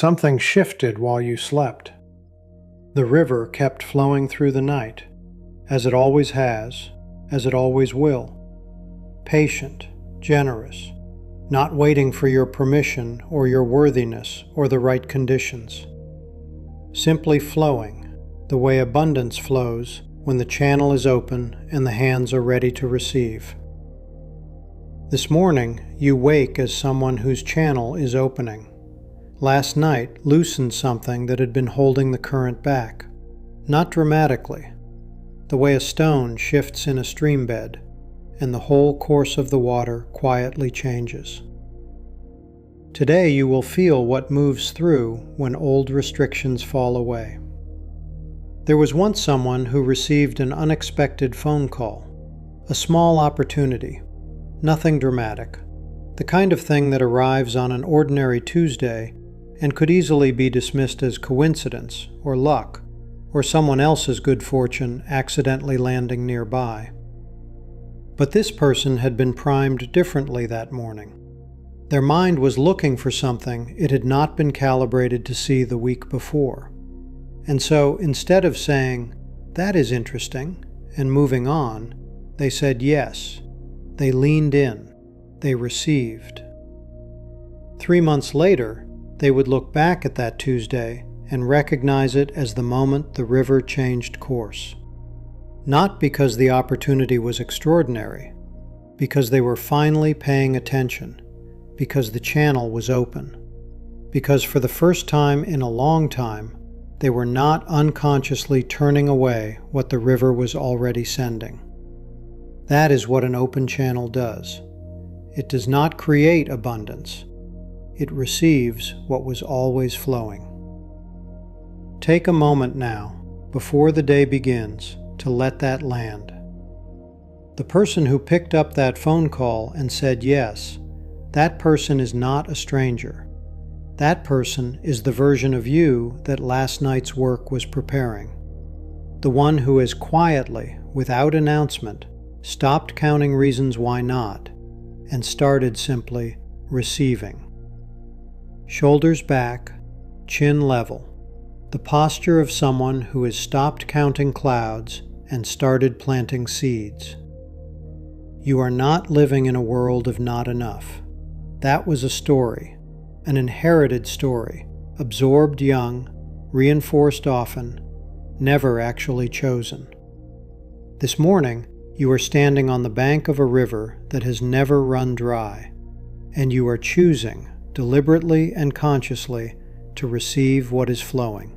Something shifted while you slept. The river kept flowing through the night, as it always has, as it always will. Patient, generous, not waiting for your permission or your worthiness or the right conditions. Simply flowing, the way abundance flows when the channel is open and the hands are ready to receive. This morning, you wake as someone whose channel is opening. Last night loosened something that had been holding the current back, not dramatically, the way a stone shifts in a stream bed, and the whole course of the water quietly changes. Today you will feel what moves through when old restrictions fall away. There was once someone who received an unexpected phone call, a small opportunity, nothing dramatic, the kind of thing that arrives on an ordinary Tuesday and could easily be dismissed as coincidence or luck or someone else's good fortune accidentally landing nearby. But this person had been primed differently that morning. Their mind was looking for something it had not been calibrated to see the week before. And so instead of saying, "That is interesting," and moving on, they said yes. They leaned in. They received. 3 months later, they would look back at that Tuesday and recognize it as the moment the river changed course. Not because the opportunity was extraordinary, because they were finally paying attention, because the channel was open, because for the first time in a long time, they were not unconsciously turning away what the river was already sending. That is what an open channel does. It does not create abundance. It receives what was always flowing. Take a moment now, before the day begins, to let that land. The person who picked up that phone call and said yes, that person is not a stranger. That person is the version of you that last night's work was preparing. The one who has quietly, without announcement, stopped counting reasons why not, and started simply receiving. Shoulders back, chin level, the posture of someone who has stopped counting clouds and started planting seeds. You are not living in a world of not enough. That was a story, an inherited story, absorbed young, reinforced often, never actually chosen. This morning, you are standing on the bank of a river that has never run dry, and you are choosing, deliberately and consciously, to receive what is flowing.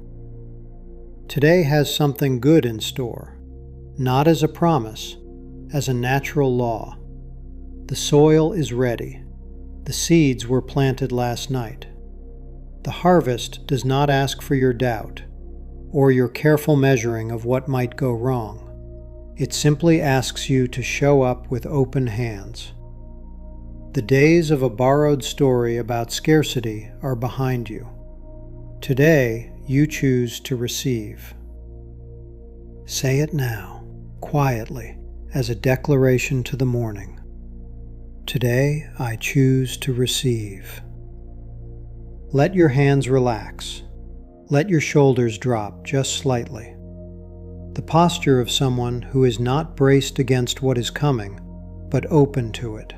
Today has something good in store, not as a promise, as a natural law. The soil is ready. The seeds were planted last night. The harvest does not ask for your doubt, or your careful measuring of what might go wrong. It simply asks you to show up with open hands. The days of a borrowed story about scarcity are behind you. Today, you choose to receive. Say it now, quietly, as a declaration to the morning. Today, I choose to receive. Let your hands relax. Let your shoulders drop just slightly. The posture of someone who is not braced against what is coming, but open to it.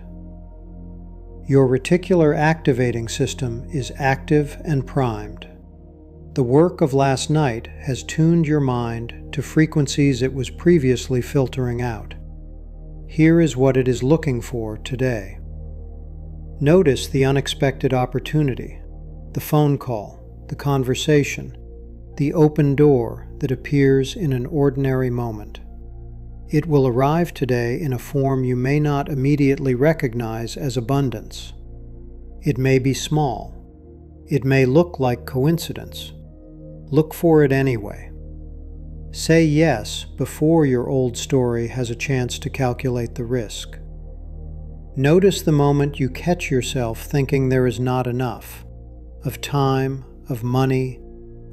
Your reticular activating system is active and primed. The work of last night has tuned your mind to frequencies it was previously filtering out. Here is what it is looking for today. Notice the unexpected opportunity, the phone call, the conversation, the open door that appears in an ordinary moment. It will arrive today in a form you may not immediately recognize as abundance. It may be small. It may look like coincidence. Look for it anyway. Say yes before your old story has a chance to calculate the risk. Notice the moment you catch yourself thinking there is not enough, of time, of money,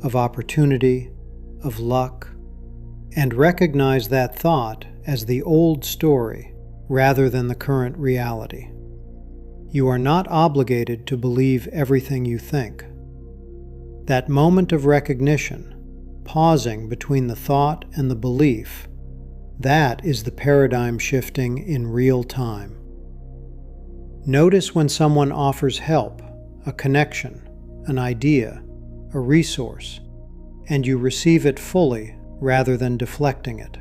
of opportunity, of luck, and recognize that thought as the old story rather than the current reality. You are not obligated to believe everything you think. That moment of recognition, pausing between the thought and the belief, that is the paradigm shifting in real time. Notice when someone offers help, a connection, an idea, a resource, and you receive it fully rather than deflecting it.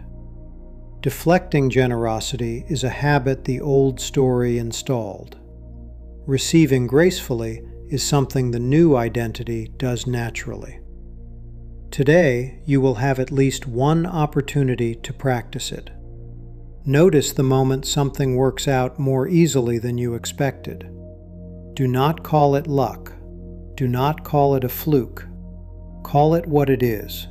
Deflecting generosity is a habit the old story installed. Receiving gracefully is something the new identity does naturally. Today, you will have at least one opportunity to practice it. Notice the moment something works out more easily than you expected. Do not call it luck. Do not call it a fluke. Call it what it is: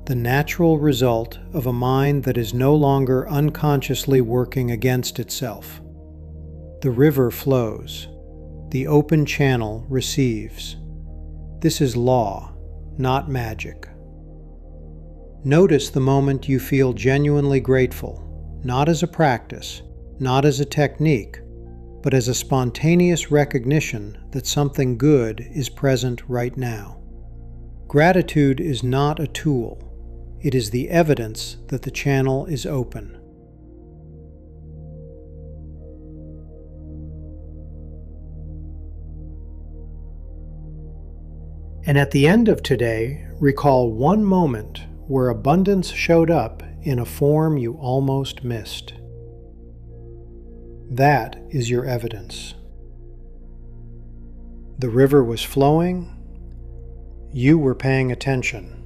the natural result of a mind that is no longer unconsciously working against itself. The river flows. The open channel receives. This is law, not magic. Notice the moment you feel genuinely grateful, not as a practice, not as a technique, but as a spontaneous recognition that something good is present right now. Gratitude is not a tool. It is the evidence that the channel is open. And at the end of today, recall one moment where abundance showed up in a form you almost missed. That is your evidence. The river was flowing. You were paying attention.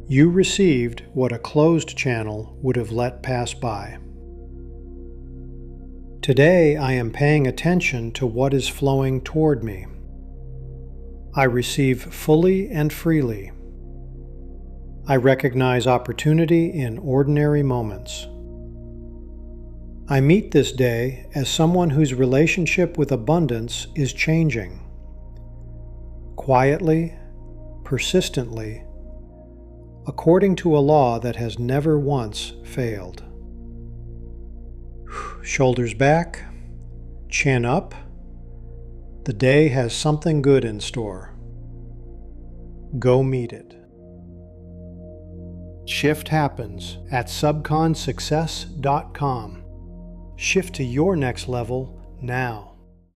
You received what a closed channel would have let pass by. Today I am paying attention to what is flowing toward me. I receive fully and freely. I recognize opportunity in ordinary moments. I meet this day as someone whose relationship with abundance is changing. Quietly, persistently, according to a law that has never once failed. Shoulders back, chin up. The day has something good in store. Go meet it. Shift happens at subconsuccess.com. Shift to your next level now.